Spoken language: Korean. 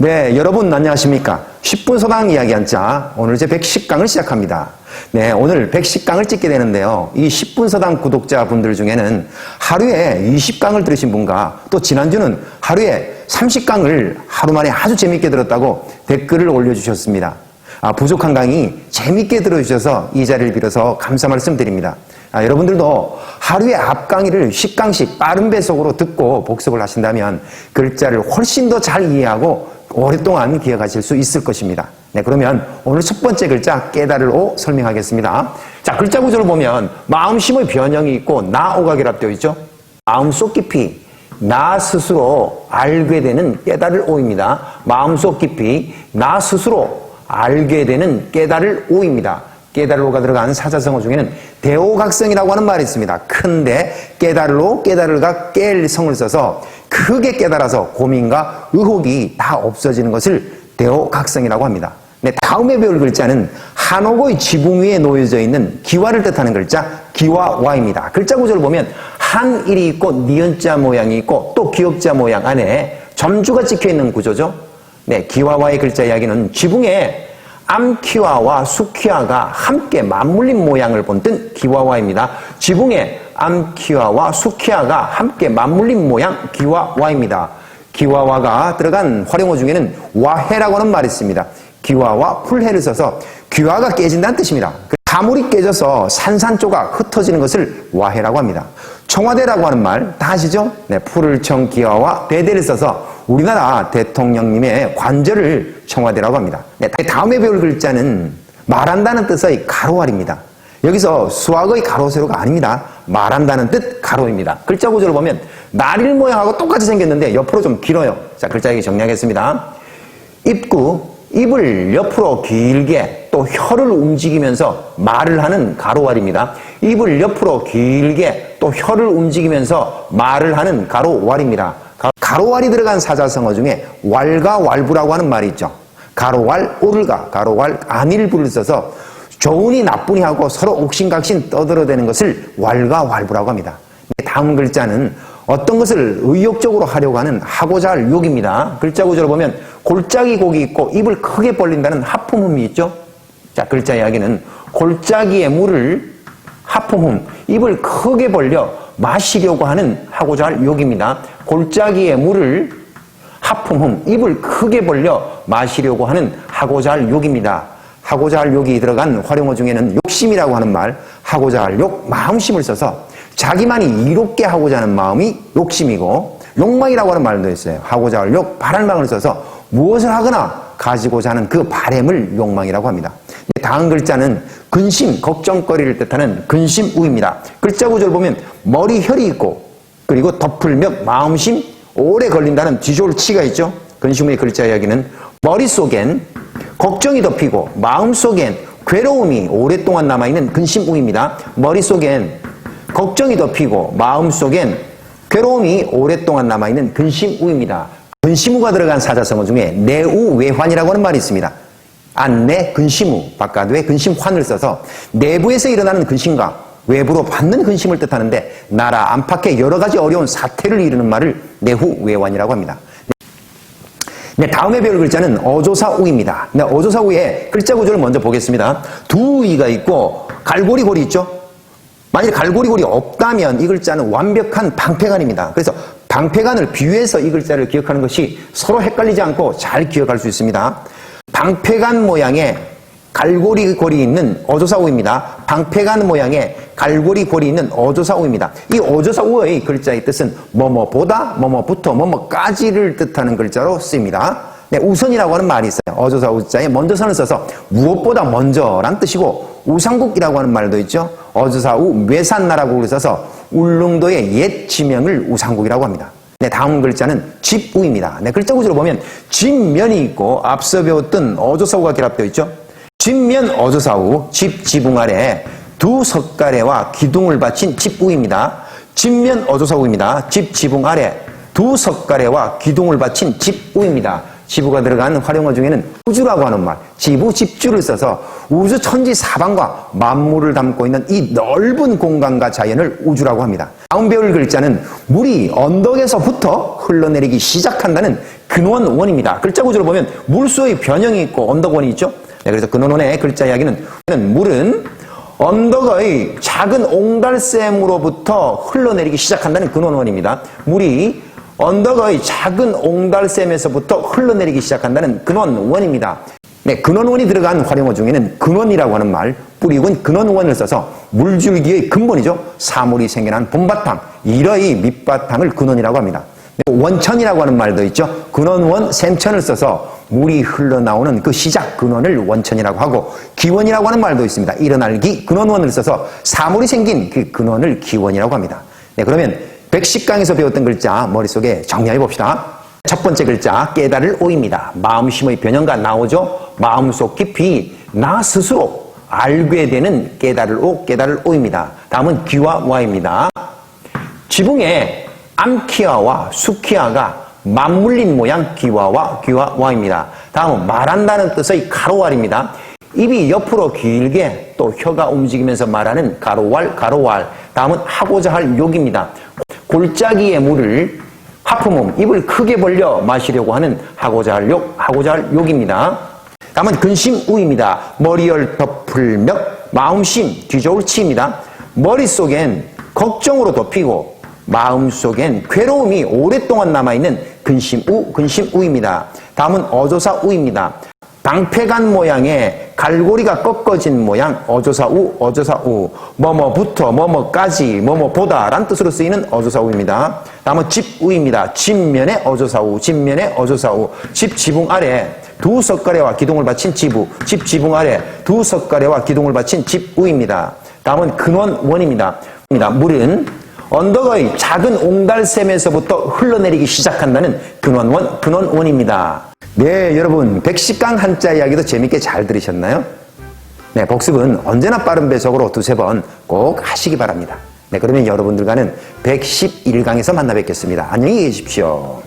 네, 여러분 안녕하십니까? 10분 서당 이야기 한자 오늘 제 110강을 시작합니다. 네, 오늘 110강을 찍게 되는데요. 이 10분 서당 구독자분들 중에는 하루에 20강을 들으신 분과 또 지난주는 하루에 30강을 하루 만에 아주 재밌게 들었다고 댓글을 올려주셨습니다. 부족한 강의 재밌게 들어주셔서 이 자리를 빌어서 감사 말씀드립니다. 여러분들도 하루에 앞 강의를 10강씩 빠른 배속으로 듣고 복습을 하신다면 글자를 훨씬 더 잘 이해하고 오랫동안 기억하실 수 있을 것입니다. 네, 그러면 오늘 첫 번째 글자 깨달을오 설명하겠습니다. 자, 글자 구조를 보면 마음심의 변형이 있고 나오가 결합되어 있죠. 마음속 깊이 나 스스로 알게 되는 깨달을 오입니다. 마음속 깊이 나 스스로 알게 되는 깨달을 오입니다. 깨달을 오가 들어간 사자성어 중에는 대오각성이라고 하는 말이 있습니다. 큰데 깨달을오, 깨달을가 깰 성을 써서 크게 깨달아서 고민과 의혹이 다 없어지는 것을 대오각성이라고 합니다. 네, 다음에 배울 글자는 한옥의 지붕 위에 놓여져 있는 기와를 뜻하는 글자 기와와입니다. 글자 구조를 보면 한일이 있고 니은자 모양이 있고 또 기역자 모양 안에 점주가 찍혀있는 구조죠. 네, 기와와의 글자 이야기는 지붕에 암키와와 수키와가 함께 맞물린 모양을 본뜬 기와와입니다. 지붕에 암키와와 수키와가 함께 맞물린 모양 기와와입니다. 기와와가 들어간 활용어 중에는 와해라고 하는 말이 있습니다. 기와와 풀해를 써서 귀화가 깨진다는 뜻입니다. 사물이 깨져서 산산조각 흩어지는 것을 와해라고 합니다. 청와대라고 하는 말 다 아시죠? 네, 풀을 청 기와와 대대를 써서 우리나라 대통령님의 관절을 청와대라고 합니다. 네, 다음에 배울 글자는 말한다는 뜻의 가로알입니다. 여기서 수학의 가로 세로가 아닙니다. 말한다는 뜻 가로입니다. 글자 구조를 보면 날일 모양하고 똑같이 생겼는데 옆으로 좀 길어요. 자, 글자 얘기 정리하겠습니다. 입을 옆으로 길게 또 혀를 움직이면서 말을 하는 가로왈입니다. 입을 옆으로 길게 또 혀를 움직이면서 말을 하는 가로왈입니다. 가로왈이 들어간 사자성어 중에 왈과 왈부라고 하는 말이 있죠. 가로왈 오를가, 가로왈 안일부를 써서 좋으니 나쁘니 하고 서로 옥신각신 떠들어대는 것을 왈과 왈부라고 합니다. 다음 글자는 어떤 것을 의욕적으로 하려고 하는 하고자 할 욕입니다. 글자 구조를 보면 골짜기 곡이 있고 입을 크게 벌린다는 하품음이 있죠. 자, 글자 이야기는 골짜기의 물을 하품음, 입을 크게 벌려 마시려고 하는 하고자 할 욕입니다. 골짜기의 물을 하품음, 입을 크게 벌려 마시려고 하는 하고자 할 욕입니다. 하고자 할 욕이 들어간 활용어 중에는 욕심이라고 하는 말, 하고자 할 욕, 마음심을 써서 자기만이 이롭게 하고자 하는 마음이 욕심이고 욕망이라고 하는 말도 있어요. 하고자 할 욕, 바랄망을 써서 무엇을 하거나 가지고자 하는 그 바램을 욕망이라고 합니다. 다음 글자는 근심, 걱정거리를 뜻하는 근심우입니다. 글자 구조를 보면 머리혈이 있고 그리고 덮을며 마음심, 오래 걸린다는 뒤졸치가 있죠. 근심우의 글자 이야기는 머릿속엔 걱정이 덮이고 마음속엔 괴로움이 오랫동안 남아있는 근심우입니다. 머릿속엔 걱정이 덮이고 마음속엔 괴로움이 오랫동안 남아있는 근심우입니다. 근심우가 들어간 사자성어 중에 내우외환이라고 하는 말이 있습니다. 안내 근심우, 바깥외 근심환을 써서 내부에서 일어나는 근심과 외부로 받는 근심을 뜻하는데 나라 안팎의 여러 가지 어려운 사태를 이루는 말을 내후외환이라고 합니다. 네, 다음에 배울 글자는 어조사우입니다. 네, 어조사우의 글자 구조를 먼저 보겠습니다. 두 이가 있고 갈고리골이 있죠. 만일 갈고리골이 없다면 이 글자는 완벽한 방패간입니다. 그래서 방패간을 비유해서 이 글자를 기억하는 것이 서로 헷갈리지 않고 잘 기억할 수 있습니다. 방패간 모양의 갈고리골이 있는 어조사우입니다. 방패간 모양의 갈고리골이 있는 어조사우입니다. 이 어조사우의 글자의 뜻은 뭐뭐보다, 뭐뭐부터, 뭐뭐까지를 뜻하는 글자로 쓰입니다. 네, 우선이라고 하는 말이 있어요. 어조사우자에 먼저선을 써서 무엇보다 먼저란 뜻이고 우상국이라고 하는 말도 있죠. 어조사우 외산나라국을 써서 울릉도의 옛 지명을 우상국이라고 합니다. 네, 다음 글자는 집우입니다. 네, 글자 구조를 보면 집면이 있고 앞서 배웠던 어조사우가 결합되어 있죠. 집면 어조사우, 집 지붕 아래 두 석가래와 기둥을 바친 집우입니다. 집면 어조사우입니다. 집 지붕 아래 두 석가래와 기둥을 바친 집우입니다. 지부가 들어간 활용어 중에는 우주라고 하는 말, 지부, 집주를 써서 우주 천지 사방과 만물을 담고 있는 이 넓은 공간과 자연을 우주라고 합니다. 다음 배울 글자는 물이 언덕에서부터 흘러내리기 시작한다는 근원원입니다. 글자 구조를 보면 물수의 변형이 있고 언덕원이 있죠. 네, 그래서 근원원의 글자 이야기는 물은 언덕의 작은 옹달샘으로부터 흘러내리기 시작한다는 근원원입니다. 물이 언덕의 작은 옹달샘에서부터 흘러내리기 시작한다는 근원원입니다. 네, 근원원이 들어간 활용어 중에는 근원이라고 하는 말, 뿌리군 근원원을 써서 물줄기의 근본이죠. 사물이 생겨난 본바탕, 이러의 밑바탕을 근원이라고 합니다. 네, 원천이라고 하는 말도 있죠. 근원원, 샘천을 써서 물이 흘러나오는 그 시작 근원을 원천이라고 하고, 기원이라고 하는 말도 있습니다. 일어날기 근원원을 써서 사물이 생긴 그 근원을 기원이라고 합니다. 네, 그러면 110강에서 배웠던 글자 머릿속에 정리해 봅시다. 첫 번째 글자 깨달을 오입니다. 마음심의 변형과 나오죠. 마음속 깊이 나 스스로 알게 되는 깨달을 오입니다. 다음은 귀와 와입니다. 지붕에 암키와와 수키와가 맞물린 모양 귀와 와입니다. 다음은 말한다는 뜻의 가로왈입니다. 입이 옆으로 길게 또 혀가 움직이면서 말하는 가로왈. 다음은 하고자 할 욕입니다. 골짜기의 물을 하품음, 입을 크게 벌려 마시려고 하는 하고자 할 욕입니다. 다음은 근심우입니다. 머리열 덮을 멱, 마음심, 뒤저울 치입니다. 머릿속엔 걱정으로 덮이고 마음속엔 괴로움이 오랫동안 남아있는 근심우입니다. 다음은 어조사우입니다. 방패간 모양의 갈고리가 꺾어진 모양 어조사우 뭐뭐부터 뭐뭐까지 뭐뭐보다 란 뜻으로 쓰이는 어조사우입니다. 다음은 집우입니다. 집면의 어조사우 집 지붕 아래 두 석가래와 기둥을 바친 지부 집 지붕 아래 두 석가래와 기둥을 바친 집우입니다. 다음은 근원원입니다. 물은 언덕의 작은 옹달샘에서부터 흘러내리기 시작한다는 근원원입니다. 네, 여러분 110강 한자 이야기도 재밌게 잘 들으셨나요? 네, 복습은 언제나 빠른 배속으로 두세 번 꼭 하시기 바랍니다. 네, 그러면 여러분들과는 111강에서 만나 뵙겠습니다. 안녕히 계십시오.